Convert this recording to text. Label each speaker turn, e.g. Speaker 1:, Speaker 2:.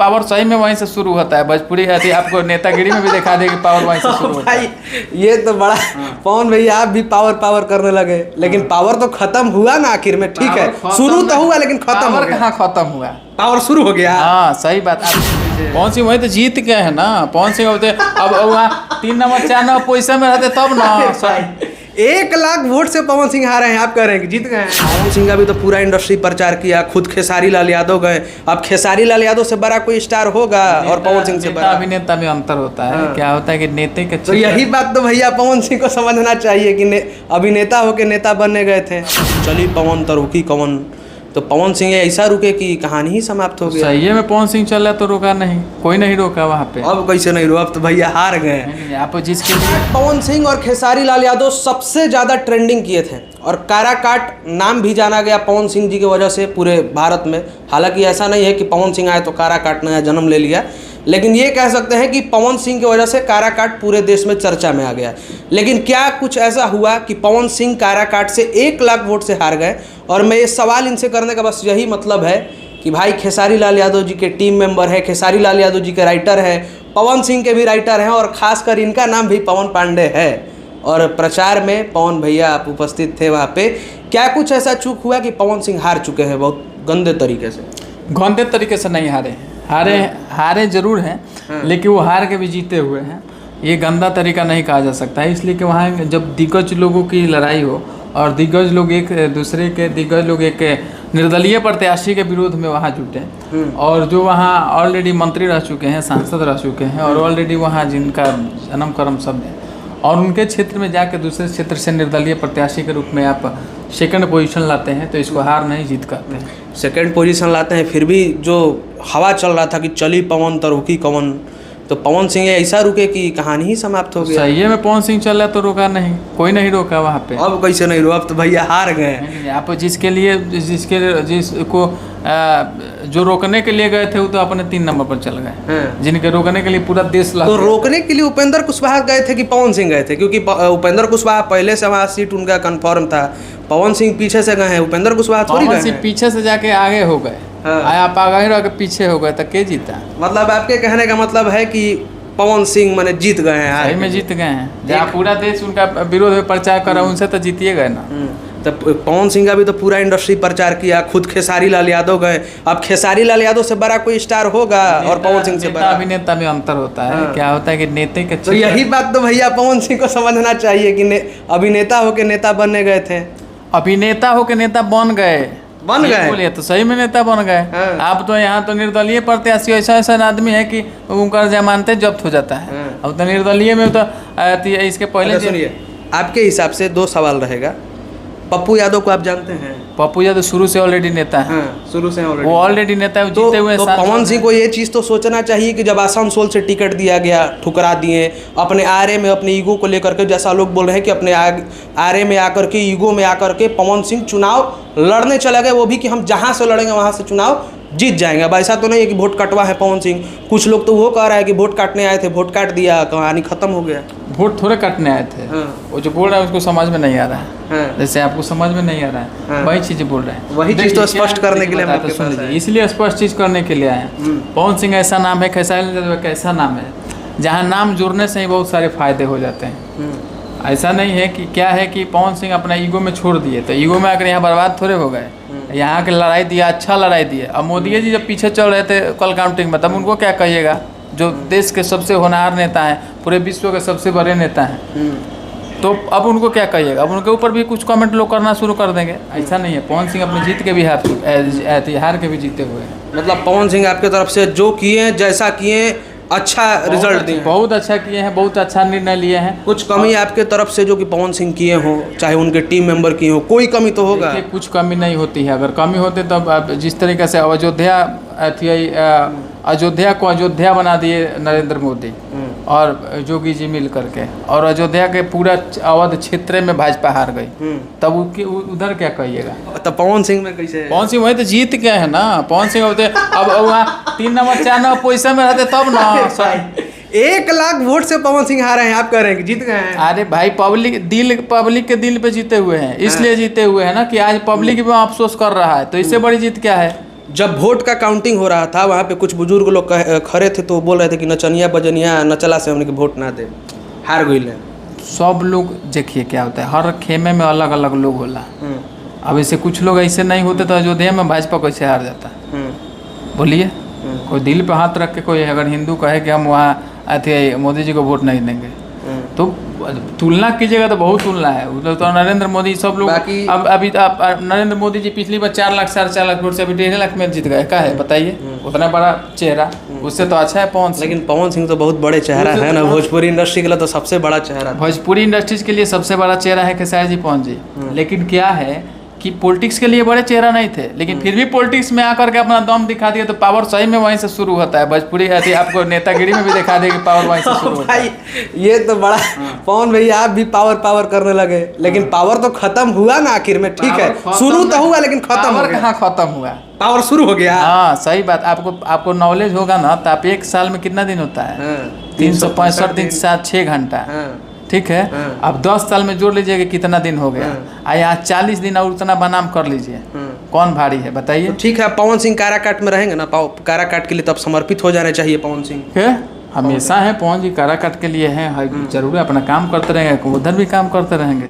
Speaker 1: Power सही में वहीं से शुरू होता है। भोजपुरी आती आपको नेतागिरी में भी दिखा देगी पावर वहीं से शुरू होता है।
Speaker 2: भाई ये तो बड़ा पवन भैया आप भी पावर पावर करने लगे, लेकिन पावर तो खत्म हुआ ना आखिर में। ठीक है, शुरू तो हुआ लेकिन खत्म हो गया।
Speaker 1: कहाँ खत्म हुआ,
Speaker 2: पावर शुरू हो गया।
Speaker 1: हाँ सही बात। पवन सिंह वही तो जीत गए हैं ना। पवन सिंह होते अब वहाँ 3 नंबर 4 नंबर पोजीशन में रहते तब ना।
Speaker 2: 1 लाख वोट से पवन सिंह हारे हैं, आप कह रहे हैं कि जीत गए हैं। पवन सिंह का भी तो पूरा इंडस्ट्री प्रचार किया, खुद खेसारी लाल यादव गए। अब खेसारी लाल यादव से बड़ा कोई स्टार होगा और पवन सिंह से बड़ा?
Speaker 1: अभिनेता में अंतर होता है। क्या होता है कि नेता के
Speaker 2: तो यही बात तो भैया पवन सिंह को समझना चाहिए कि अभिनेता होके नेता बनने गए थे। चलिए पवन तो रुकी कवन, तो पवन सिंह ऐसा रुके कि कहानी ही समाप्त हो गया।
Speaker 1: सही में पवन सिंह चल रहा तो रोका नहीं, कोई नहीं रोका वहाँ पे।
Speaker 2: अब कैसे नहीं रुका, अब तो भैया हार गए।
Speaker 1: आप जिसके लिए
Speaker 2: पवन सिंह और खेसारी लाल यादव सबसे ज़्यादा ट्रेंडिंग किए थे और काराकाट नाम भी जाना गया पवन सिंह जी की वजह से पूरे भारत में। हालांकि ऐसा नहीं है कि पवन सिंह आए तो काराकाट नया जन्म ले लिया, लेकिन ये कह सकते हैं कि पवन सिंह की वजह से काराकाट पूरे देश में चर्चा में आ गया। लेकिन क्या कुछ ऐसा हुआ कि पवन सिंह काराकाट से 1 लाख वोट से हार गए? और मैं ये सवाल इनसे करने का बस यही मतलब है कि भाई खेसारी लाल यादव जी के टीम मेंबर है, खेसारी लाल यादव जी के राइटर हैं, पवन सिंह के भी राइटर हैं और ख़ासकर इनका नाम भी पवन पांडे है। और प्रचार में पवन भैया आप उपस्थित थे वहाँ पे। क्या कुछ ऐसा चूक हुआ कि पवन सिंह हार चुके हैं बहुत गंदे तरीके से?
Speaker 1: गंदे तरीके से नहीं हारे जरूर हैं, लेकिन वो हार के भी जीते हुए हैं। ये गंदा तरीका नहीं कहा जा सकता है, इसलिए कि वहाँ जब दिग्गज लोगों की लड़ाई हो और दिग्गज लोग एक निर्दलीय प्रत्याशी के विरोध में वहाँ जुटे और जो वहाँ ऑलरेडी मंत्री रह चुके हैं, सांसद रह चुके हैं और ऑलरेडी वहाँ जिनका जन्म कर्म सब है और उनके क्षेत्र में जाकर दूसरे क्षेत्र से निर्दलीय प्रत्याशी के रूप में आप सेकंड पोजीशन लाते हैं, तो इसको हार नहीं जीत करते हैं।
Speaker 2: सेकंड पोजीशन लाते हैं, फिर भी जो हवा चल रहा था कि चली पवन तो रुकी कवन, तो पवन सिंह ऐसा रुके कि कहानी ही समाप्त हो गया।
Speaker 1: सही में पवन सिंह चल रहा तो रोका नहीं, कोई नहीं रोका वहाँ पे।
Speaker 2: अब कैसे नहीं रुका, अब तो भैया हार गए।
Speaker 1: आप जिसको जो रोकने के लिए गए थे वो तो अपने 3 नंबर पर चल गए। जिनके रोकने के लिए पूरा देश
Speaker 2: तो रोकने के लिए उपेंद्र कुशवाहा गए थे कि पवन सिंह गए थे? क्योंकि उपेंद्र कुशवाहा पहले से वहाँ सीट उनका कंफर्म था, पवन सिंह पीछे से गए हैं, उपेंद्र कुशवाहा थोड़ी गए हैं।
Speaker 1: पीछे से जाके आगे हो गए। आप आगे रह के पीछे हो गए तो के जीता?
Speaker 2: मतलब आपके कहने का मतलब है कि पवन सिंह माने जीत गए हैं?
Speaker 1: सही में जीत गए हैं। जहाँ पूरा देश उनका विरोध में प्रचार करा उनसे तो जीतिए गए ना।
Speaker 2: तो पवन सिंह का भी तो पूरा इंडस्ट्री प्रचार किया, खुद खेसारी लाल यादव गए। अब खेसारी लाल यादव से बड़ा कोई स्टार होगा और पवन सिंह से बड़ा?
Speaker 1: अभिनेता में अंतर होता है। क्या होता है कि नेता के
Speaker 2: तो यही बात तो भैया पवन सिंह को समझना चाहिए कि अभिनेता होके नेता बनने गए थे।
Speaker 1: अभिनेता होके नेता बन गए बोलिए तो सही में नेता बन गए। आप तो यहाँ तो निर्दलीय प्रत्याशी ऐसा आदमी है कि उनका जमानतें जब्त हो जाता है। अब तो निर्दलीय में तो इसके पहले
Speaker 2: सुनिए, आपके हिसाब से 2 सवाल रहेगा। पप्पू यादव को आप जानते हैं?
Speaker 1: पप्पू यादव शुरू से ऑलरेडी नेता है।
Speaker 2: शुरू से
Speaker 1: वो ऑलरेडी नेता है, जीते हुए।
Speaker 2: तो पवन सिंह को ये चीज़ तो सोचना चाहिए कि जब आसनसोल से टिकट दिया गया, ठुकरा दिए, अपने आरे में अपने ईगो को लेकर के, जैसा लोग बोल रहे हैं कि अपने आरे में आकर के, ईगो में आकर के पवन सिंह चुनाव लड़ने चले गए, वो भी कि हम जहाँ से लड़ेंगे वहाँ से चुनाव जीत जाएंगे। अब ऐसा तो नहीं है कि वोट कटवा है पवन सिंह। कुछ लोग तो वो कह रहा है कि वोट काटने आए थे, वोट काट दिया, कहानी खत्म हो गया।
Speaker 1: वोट थोड़े काटने आए थे। वो जो बोल रहा है उसको समझ में नहीं आ रहा है। जैसे आपको समझ में नहीं आ रहा है वही चीज़ बोल रहे हैं।
Speaker 2: वही चीज़ तो स्पष्ट करने के लिए
Speaker 1: इसलिए स्पष्ट चीज़ करने के लिए आए। पवन सिंह ऐसा नाम है, खेसारी ऐसा नाम है जहाँ नाम जुड़ने से ही बहुत सारे फायदे हो जाते हैं। ऐसा नहीं है कि क्या है कि पवन सिंह अपना ईगो में छोड़ दिए तो ईगो में आकर यहाँ बर्बाद थोड़े हो गए। यहाँ के लड़ाई दिया, अच्छा लड़ाई दिए। अब मोदी जी जब पीछे चल रहे थे कल काउंटिंग में, तब उनको क्या कहिएगा? जो देश के सबसे होनहार नेता हैं, पूरे विश्व के सबसे बड़े नेता हैं, तो अब उनको क्या कहिएगा? अब उनके ऊपर भी कुछ कमेंट लोग करना शुरू कर देंगे। ऐसा नहीं है, पवन सिंह अपने जीत के भी हार के भी जीते हुए हैं।
Speaker 2: मतलब पवन सिंह आपके तरफ से जो किए, जैसा किए, अच्छा रिजल्ट दिए,
Speaker 1: बहुत अच्छा किए हैं, बहुत अच्छा निर्णय लिए हैं।
Speaker 2: कुछ कमी आपके तरफ से जो कि पवन सिंह किए हो, चाहे उनके टीम मेंबर किए हो, कोई कमी तो होगा?
Speaker 1: कुछ कमी नहीं होती है। अगर कमी होती तो अब जिस तरीके से अयोध्या को अयोध्या बना दिए नरेंद्र मोदी और जोगी जी मिल करके, और अयोध्या के पूरा अवध क्षेत्र में भाजपा हार गई, तब उधर क्या कहिएगा?
Speaker 2: तो पवन सिंह में कैसे?
Speaker 1: पवन सिंह वही तो जीत गए हैं ना। पवन सिंह होते अब वहाँ 3 नंबर 4 नंबर पोजीशन में रहते तब ना।
Speaker 2: 1 लाख वोट से पवन सिंह हारे हैं, आप कह रहे हैं कि जीत गए हैं?
Speaker 1: अरे भाई पब्लिक के दिल पे जीते हुए हैं, इसलिए जीते हुए हैं ना कि आज पब्लिक भी अफसोस कर रहा है, तो इससे बड़ी जीत क्या है?
Speaker 2: जब वोट का काउंटिंग हो रहा था वहाँ पे कुछ बुजुर्ग लोग खड़े थे तो बोल रहे थे कि नचनिया बजनिया नचला से हमने के वोट ना दे, हार गई ले।
Speaker 1: सब लोग देखिए क्या होता है, हर खेमे में अलग अलग लोग होला। अब ऐसे कुछ लोग ऐसे नहीं होते तो अयोध्या में भाजपा कैसे हार जाता? बोलिए, कोई दिल पे हाथ रख के कोई अगर हिंदू कहे कि हम वहाँ अथी मोदी जी को वोट नहीं देंगे, तो तुलना कीजिएगा तो बहुत तुलना है। उधर तो नरेंद्र मोदी सब लोग अब अभी नरेंद्र मोदी जी पिछली बार 4 लाख 4.5 लाख वोट से अभी 1.5 लाख में जीत गए। क्या है बताइए, उतना बड़ा चेहरा, उससे तो अच्छा है पवन सिंह।
Speaker 2: लेकिन पवन सिंह तो बहुत बड़े चेहरा है ना, भोजपुरी इंडस्ट्री के लिए तो सबसे बड़ा चेहरा,
Speaker 1: भोजपुरी इंडस्ट्रीज के लिए सबसे बड़ा चेहरा है खेसारी जी पवन जी। लेकिन क्या है कि पॉलिटिक्स के लिए बड़े चेहरा नहीं थे, लेकिन फिर भी पॉलिटिक्स में आकर के अपना दम दिखा दिया, तो पावर सही में वहीं से शुरू होता है। भोजपुरी आपको नेतागिरी में भी दिखा दे कि पावर वहीं से शुरू होता है।
Speaker 2: ये तो बड़ा पवन भैया आप भी पावर करने लगे, लेकिन पावर तो खत्म हुआ ना आखिर में। ठीक है, शुरू तो हुआ लेकिन खत्म हो गया।
Speaker 1: कहाँ खत्म हुआ, पावर
Speaker 2: शुरू हो गया।
Speaker 1: हाँ सही बात। आपको नॉलेज होगा ना, तो आप एक साल में कितना दिन होता है? 365 दिन 6 घंटा। ठीक है, अब 10 साल में जोड़ लीजिए कि कितना दिन हो गया। यहाँ 40 दिन और उतना बनाम कर लीजिए, कौन भारी है बताइए?
Speaker 2: तो ठीक है, पवन सिंह काराकाट में रहेंगे ना, काराकाट के लिए तब समर्पित हो जाने चाहिए पवन सिंह।
Speaker 1: हमेशा है पवन जी, काराकाट के लिए हैं, जरूर अपना काम करते रहेंगे, उधर भी काम करते रहेंगे।